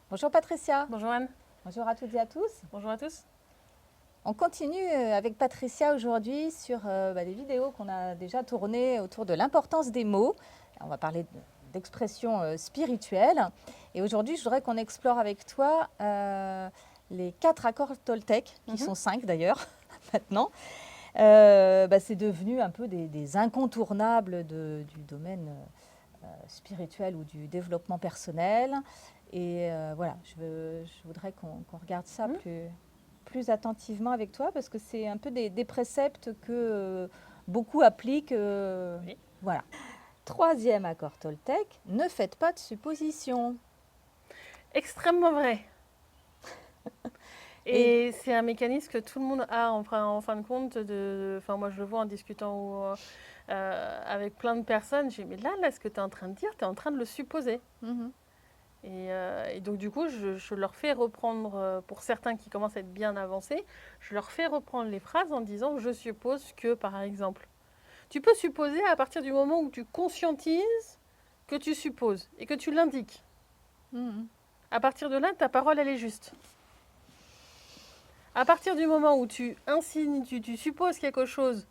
Bonjour Patricia. Bonjour Anne. Bonjour à toutes et à tous. Bonjour à tous. On continue avec Patricia aujourd'hui sur des vidéos qu'on a déjà tournées autour de l'importance des mots. On va parler d'expressions spirituelles. Et aujourd'hui, je voudrais qu'on explore avec toi les 4 accords Toltec, qui sont 5 d'ailleurs maintenant. C'est devenu un peu des incontournables du domaine spirituel ou du développement personnel. Et voilà, je voudrais qu'on regarde ça plus attentivement avec toi parce que c'est un peu des préceptes que beaucoup appliquent. Oui. Voilà. 3e accord Toltec, ne faites pas de suppositions. Extrêmement vrai. Et c'est un mécanisme que tout le monde a en fin de compte. Moi, je le vois en discutant avec plein de personnes. Je dis, mais là, ce que tu es en train de dire, tu es en train de le supposer. Et donc, du coup, je leur fais reprendre, pour certains qui commencent à être bien avancés, je leur fais reprendre les phrases en disant, je suppose que, par exemple, tu peux supposer à partir du moment où tu conscientises que tu supposes et que tu l'indiques. À partir de là, ta parole, elle est juste. À partir du moment où tu insignes, tu supposes quelque chose,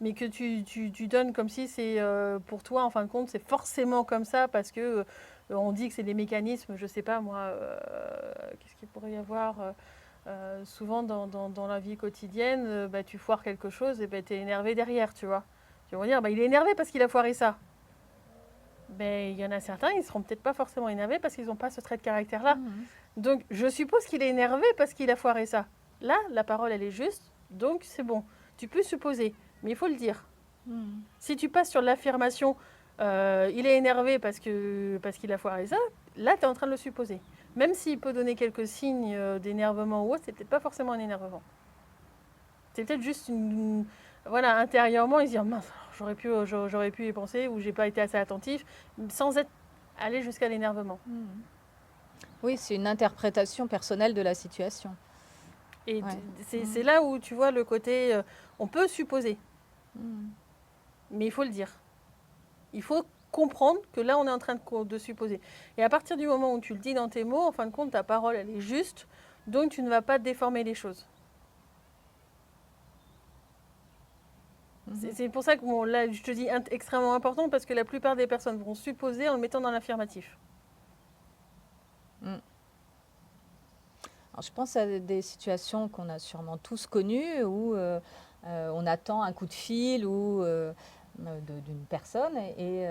mais que tu donnes comme si c'est pour toi, en fin de compte, c'est forcément comme ça, parce que on dit que c'est des mécanismes, je sais pas moi, qu'est-ce qu'il pourrait y avoir souvent dans la vie quotidienne, tu foires quelque chose, et tu es énervé derrière, tu vois. Tu vas dire, il est énervé parce qu'il a foiré ça. Il y en a certains, ils seront peut-être pas forcément énervés parce qu'ils n'ont pas ce trait de caractère-là. Donc, je suppose qu'il est énervé parce qu'il a foiré ça. Là, la parole, elle est juste, donc c'est bon. Tu peux supposer, mais il faut le dire. Si tu passes sur l'affirmation, il est énervé parce qu'il a foiré ça, là, tu es en train de le supposer. Même s'il peut donner quelques signes d'énervement ou autre, c'est peut-être pas forcément un énervement. C'est peut-être juste voilà, intérieurement, ils se disent, mince, j'aurais pu y penser, ou j'ai pas été assez attentif, sans aller jusqu'à l'énervement. Oui, c'est une interprétation personnelle de la situation. Et c'est là où tu vois le côté, on peut supposer, mais il faut le dire. Il faut comprendre que là, on est en train de supposer. Et à partir du moment où tu le dis dans tes mots, en fin de compte, ta parole, elle est juste, donc tu ne vas pas déformer les choses. C'est pour ça que là, je te dis extrêmement important, parce que la plupart des personnes vont supposer en le mettant dans l'affirmatif. Alors, je pense à des situations qu'on a sûrement tous connues où on attend un coup de fil ou d'une personne et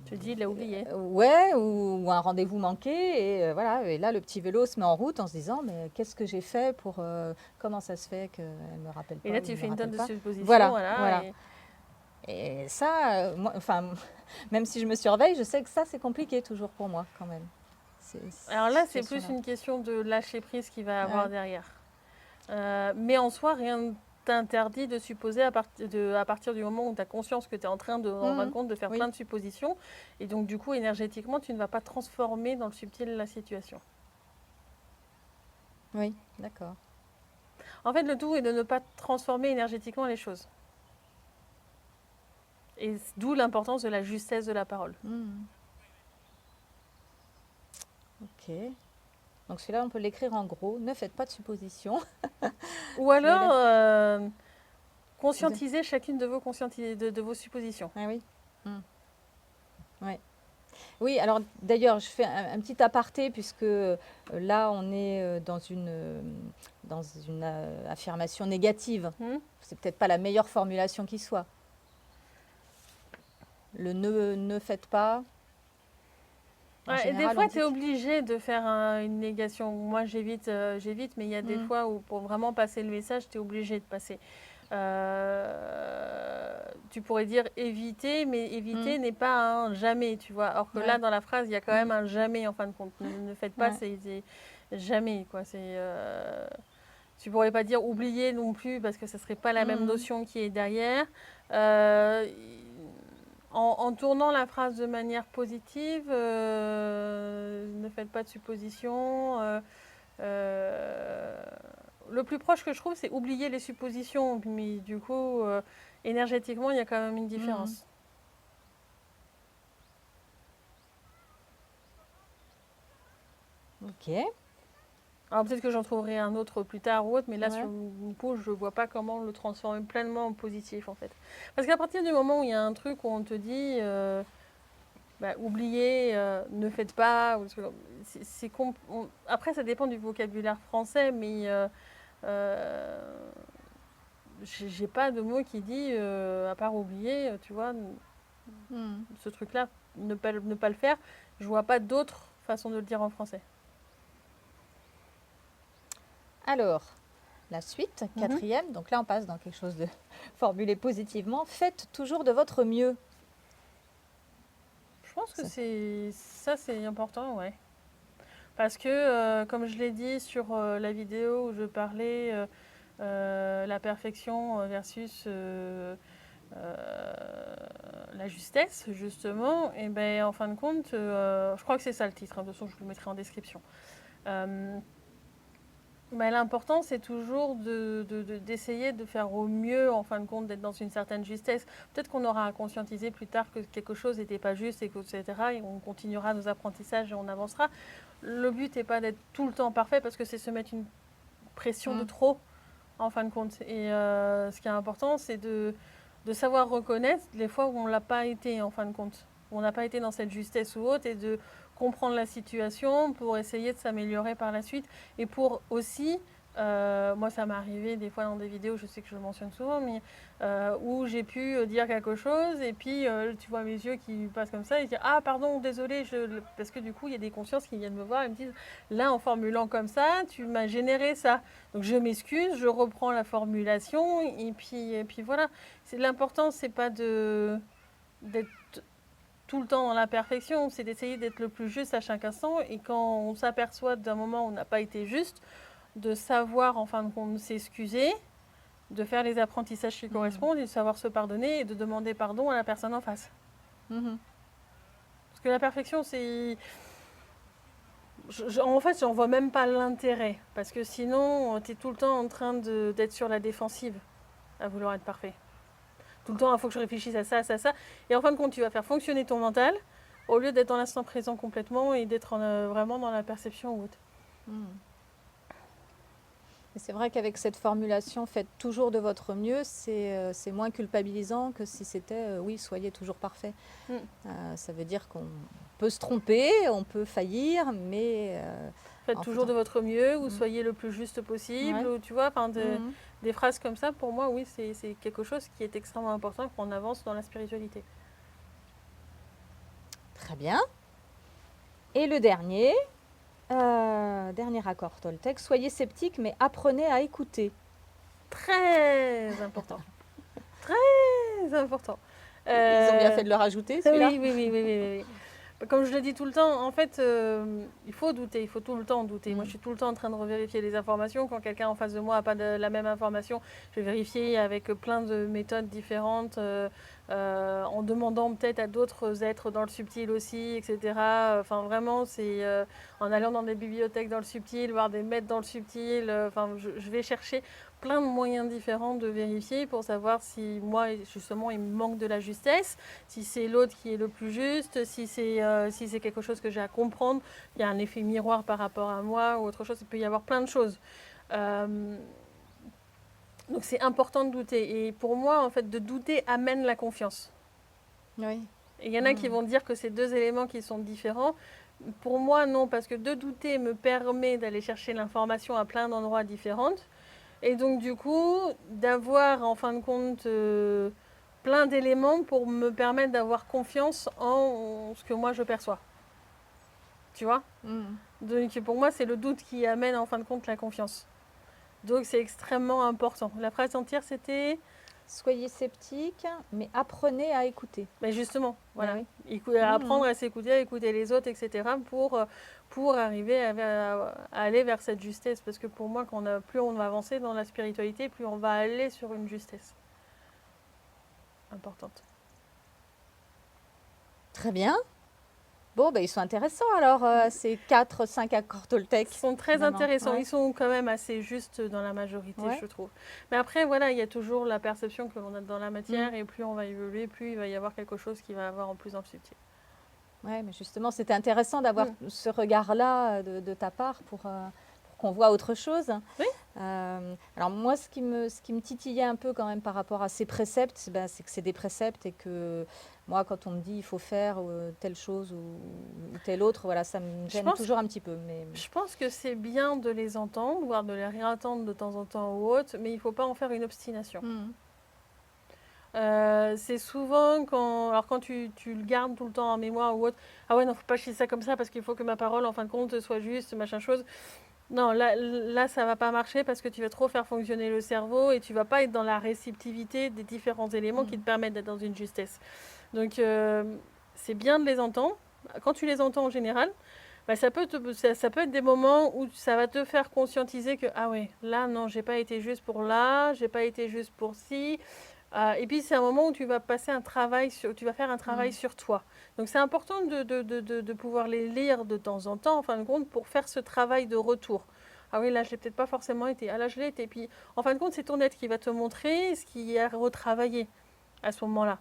Tu dis, il l'a oublié. ouais, ou un rendez-vous manqué et voilà. Et là, le petit vélo se met en route en se disant mais qu'est-ce que j'ai fait pour comment ça se fait qu'elle me rappelle pas Et là, ou tu il fais me une tonne rappelle de pas. suppositions. Voilà. Et Et ça, même si je me surveille, je sais que ça c'est compliqué toujours pour moi quand même. alors là, c'est plus une question de lâcher prise qu'il va avoir derrière. Mais en soi, rien ne t'interdit de supposer à partir du moment où tu as conscience que tu es en train de, en fin de compte, de faire plein de suppositions. Et donc, du coup, énergétiquement, tu ne vas pas transformer dans le subtil la situation. Oui, d'accord. En fait, le tout est de ne pas transformer énergétiquement les choses. Et d'où l'importance de la justesse de la parole. Ok. Donc celui-là, on peut l'écrire en gros. Ne faites pas de suppositions. Ou alors, conscientisez chacune de vos suppositions. Ah oui. Ouais. Oui, alors d'ailleurs, je fais un petit aparté puisque là, on est dans une affirmation négative. C'est peut-être pas la meilleure formulation qui soit. Le ne faites pas. En général, des fois, on tu dit es obligé de faire une négation. Moi, j'évite, mais il y a des fois où, pour vraiment passer le message, tu es obligé de passer. Tu pourrais dire éviter, mais éviter n'est pas un jamais, tu vois. Or que là, dans la phrase, il y a quand même un jamais, en fin de compte. Ne faites pas, c'est jamais, quoi. Tu pourrais pas dire oublier non plus, parce que ce serait pas la même notion qui est derrière. En tournant la phrase de manière positive, ne faites pas de suppositions. Le plus proche que je trouve, c'est oublier les suppositions. Mais du coup, énergétiquement, il y a quand même une différence. Ok. Alors peut-être que j'en trouverai un autre plus tard ou autre, mais là Ouais. sur une pause, je vois pas comment le transformer pleinement en positif en fait. Parce qu'à partir du moment où il y a un truc où on te dit oubliez, ne faites pas, ou après ça dépend du vocabulaire français, mais j'ai pas de mot qui dit à part oublier, tu vois, Hmm. ce truc-là, ne pas le faire. Je vois pas d'autre façon de le dire en français. Alors, la suite, Mhm. quatrième. Donc là, on passe dans quelque chose de formulé positivement. Faites toujours de votre mieux. Je pense que Ça- c'est important, ouais. Parce que, comme je l'ai dit sur la vidéo où je parlais la perfection versus la justesse, justement, et ben en fin de compte, je crois que c'est ça le titre, hein, de toute façon je vous le mettrai en description. Mais l'important, c'est toujours d'essayer de faire au mieux, en fin de compte, d'être dans une certaine justesse. Peut-être qu'on aura à conscientiser plus tard que quelque chose n'était pas juste, etc. Et on continuera nos apprentissages et on avancera. Le but n'est pas d'être tout le temps parfait parce que c'est se mettre une pression de Hmm. trop, en fin de compte. Et ce qui est important, c'est de savoir reconnaître les fois où on ne l'a pas été, en fin de compte. Où on n'a pas été dans cette justesse ou autre et de comprendre la situation pour essayer de s'améliorer par la suite. Et pour aussi, moi ça m'est arrivé des fois dans des vidéos, je sais que je le mentionne souvent, mais où j'ai pu dire quelque chose et puis tu vois mes yeux qui passent comme ça et dire ah pardon, désolé, parce que du coup il y a des consciences qui viennent me voir et me disent là en formulant comme ça, tu m'as généré ça. Donc je m'excuse, je reprends la formulation et puis voilà. L'important, c'est pas d'être tout le temps dans la perfection, c'est d'essayer d'être le plus juste à chaque instant. Et quand on s'aperçoit d'un moment où on n'a pas été juste, de savoir en fin de compte s'excuser, de faire les apprentissages qui correspondent et de savoir se pardonner et de demander pardon à la personne en face. Mhm. Parce que la perfection, en fait, j'en vois même pas l'intérêt. Parce que sinon, tu es tout le temps en train d'être sur la défensive à vouloir être parfait. Tout le temps, il faut que je réfléchisse à ça, à ça, à ça. Et en fin de compte, tu vas faire fonctionner ton mental au lieu d'être dans l'instant présent complètement et d'être vraiment dans la perception ou autre. Hmm. Et c'est vrai qu'avec cette formulation, faites toujours de votre mieux, c'est moins culpabilisant que si c'était oui, soyez toujours parfait. Mm. Ça veut dire qu'on peut se tromper, on peut faillir, mais Faites en toujours faisant. de votre mieux ou Hmm. soyez le plus juste possible. Ouais. Ou, tu vois, Mhm. des phrases comme ça, pour moi, oui, c'est quelque chose qui est extrêmement important quand on avance dans la spiritualité. Très bien. Et le dernier, dernier accord Toltec, soyez sceptique, mais apprenez à écouter. Très important. Très important. Ils ont bien fait de le rajouter, celui-là. Oui. Comme je le dis tout le temps, en fait, il faut douter, il faut tout le temps douter. Moi, je suis tout le temps en train de revérifier les informations. Quand quelqu'un en face de moi n'a pas la même information, je vais vérifier avec plein de méthodes différentes, en demandant peut-être à d'autres êtres dans le subtil aussi, etc. Enfin, vraiment, c'est en allant dans des bibliothèques dans le subtil, voir des maîtres dans le subtil. Enfin, je vais chercher plein de moyens différents de vérifier pour savoir si moi, justement, il me manque de la justesse, si c'est l'autre qui est le plus juste, si c'est quelque chose que j'ai à comprendre, il y a un effet miroir par rapport à moi ou autre chose, il peut y avoir plein de choses. Donc c'est important de douter. Et pour moi, en fait, de douter amène la confiance. Oui. Et il y en a qui vont dire que c'est deux éléments qui sont différents. Pour moi, non, parce que de douter me permet d'aller chercher l'information à plein d'endroits différents. Et donc, du coup, d'avoir en fin de compte plein d'éléments pour me permettre d'avoir confiance en ce que moi je perçois. Tu vois? Mhm. Donc, pour moi, c'est le doute qui amène en fin de compte la confiance. Donc, c'est extrêmement important. La phrase entière, c'était. Soyez sceptique, mais apprenez à écouter. Mais justement, voilà. Ah oui. Apprendre à s'écouter, à écouter les autres, etc. pour arriver à aller vers cette justesse. Parce que pour moi, plus on va avancer dans la spiritualité, plus on va aller sur une justesse importante. Très bien. Bon, ben, ils sont intéressants alors, ces 4, 5 accords Toltec. Ils sont très finalement. intéressants. Ouais. Ils sont quand même assez justes dans la majorité, Ouais. je trouve. Mais après, voilà, il y a toujours la perception que l'on a dans la matière. Mm. Et plus on va évoluer, plus il va y avoir quelque chose qui va avoir en plus dans le subtil. Ouais, mais justement, c'était intéressant d'avoir Mm. ce regard-là de ta part pour qu'on voit autre chose. Oui. Alors moi, ce qui me titillait un peu quand même par rapport à ces préceptes, c'est que c'est des préceptes et que moi, quand on me dit il faut faire telle chose ou telle autre, voilà, ça me Je gêne pense, toujours un petit peu. Mais je pense que c'est bien de les entendre, voire de les réentendre de temps en temps ou autre, mais il ne faut pas en faire une obstination. Mhm. C'est souvent quand tu le gardes tout le temps en mémoire ou autre, ah ouais, non, faut pas que je dise ça comme ça parce qu'il faut que ma parole, en fin de compte, soit juste, machin chose. Non, là, ça va pas marcher parce que tu vas trop faire fonctionner le cerveau et tu vas pas être dans la réceptivité des différents éléments qui te permettent d'être dans une justesse. Donc, c'est bien de les entendre. Quand tu les entends en général, bah, ça peut être des moments où ça va te faire conscientiser que, ah ouais, là, non, j'ai pas été juste pour là, j'ai pas été juste pour ci. Et puis, c'est un moment où tu vas passer tu vas faire un travail sur toi. Donc, c'est important de pouvoir les lire de temps en temps, en fin de compte, pour faire ce travail de retour. Ah oui, là, je l'ai peut-être pas forcément été. Ah là, je l'ai été. Et puis, en fin de compte, c'est ton être qui va te montrer ce qui est à retravailler à ce moment-là.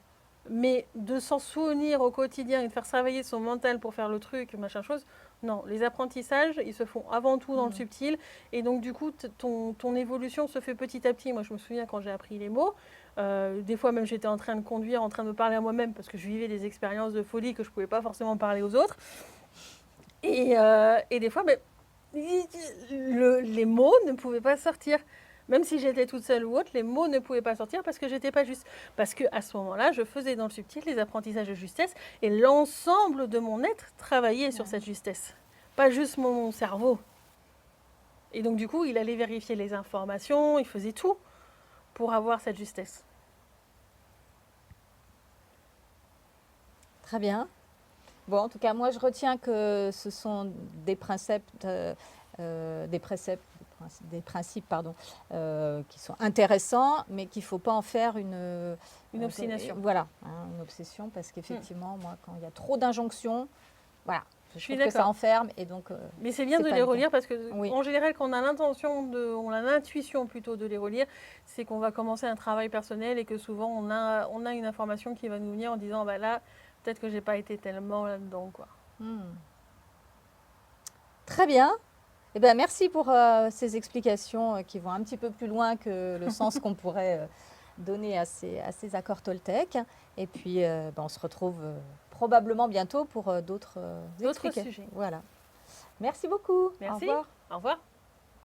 Mais de s'en souvenir au quotidien et de faire travailler son mental pour faire le truc, machin chose, non. Les apprentissages, ils se font avant tout dans le subtil. Et donc, du coup, ton évolution se fait petit à petit. Moi, je me souviens quand j'ai appris les mots, des fois même j'étais en train de conduire, en train de me parler à moi-même parce que je vivais des expériences de folie que je ne pouvais pas forcément parler aux autres. Et des fois, ben, les mots ne pouvaient pas sortir. Même si j'étais toute seule ou autre, les mots ne pouvaient pas sortir parce que j'étais pas juste. Parce qu'à ce moment-là, je faisais dans le subtil les apprentissages de justesse et l'ensemble de mon être travaillait sur cette justesse. Pas juste mon cerveau. Et donc, du coup, il allait vérifier les informations, il faisait tout pour avoir cette justesse. Très bien. Bon, en tout cas, moi, je retiens que ce sont des préceptes, des principes, pardon, qui sont intéressants, mais qu'il ne faut pas en faire une obstination. Voilà, hein, une obsession, parce qu'effectivement, moi, quand il y a trop d'injonctions, voilà, je trouve que ça enferme. Et donc, mais c'est bien de les relire parce que, oui. En général, quand on a on a l'intuition plutôt de les relire, c'est qu'on va commencer un travail personnel et que souvent on a une information qui va nous venir en disant, bah là, peut-être que j'ai pas été tellement là-dedans, quoi. Très bien. Eh ben, merci pour ces explications qui vont un petit peu plus loin que le sens qu'on pourrait donner à ces accords Toltec. Et puis, on se retrouve probablement bientôt pour d'autres sujets. Voilà. Merci beaucoup. Merci. Au revoir. Au revoir.